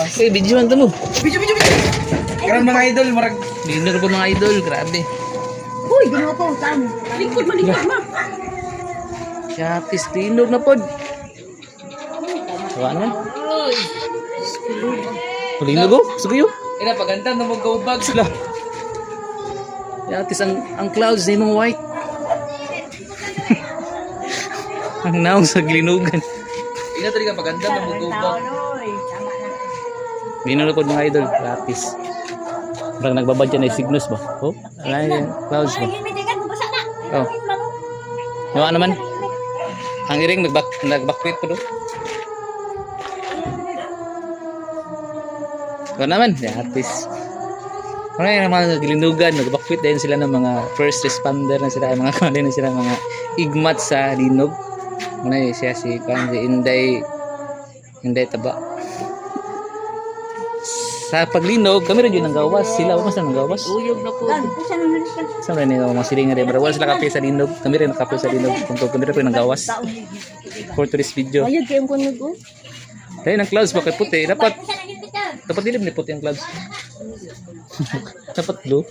Okay, video man to mo. Video. Karon mga idol, marag Dinner po mga idol, grabe. Uy, ginawa ko. Saan? Lingkod ma. Yatis, linog na pod. Wala na. Linog oh, sugiyo. ina paganda na mo go bag sila. Yatis ang clouds na yung white. Ang naong sa glinugan. Ina talaga paganda na mo go bag. Dinner na pod mga idol, yatis. Parang nagbabad yan ay signals ba? Oh, wala yung clouds ba? Oh. Yawa naman. Ang iring nagbakwit po doon. Ito naman, yatis. Ano yung mga gilinugan, nagbakwit din sila ng mga first responder na sila, mga kamali na sila, mga igmat sa linog. Ano yun siya, si Inday Taba. Sa paglinog, kami rin yun ng gawas. Sila, mas na ng gawas. Uyog na po. Saan rin yung mga silingan rin. Wala sila kape sa linog. Kami rin nakape sa linog. Kami rin ng gawas. For today's video. Ayun, kayong kunog ko. Dahil ng clouds, bakit puti? Dapat dilim ni puti ang clouds. Dapat blue.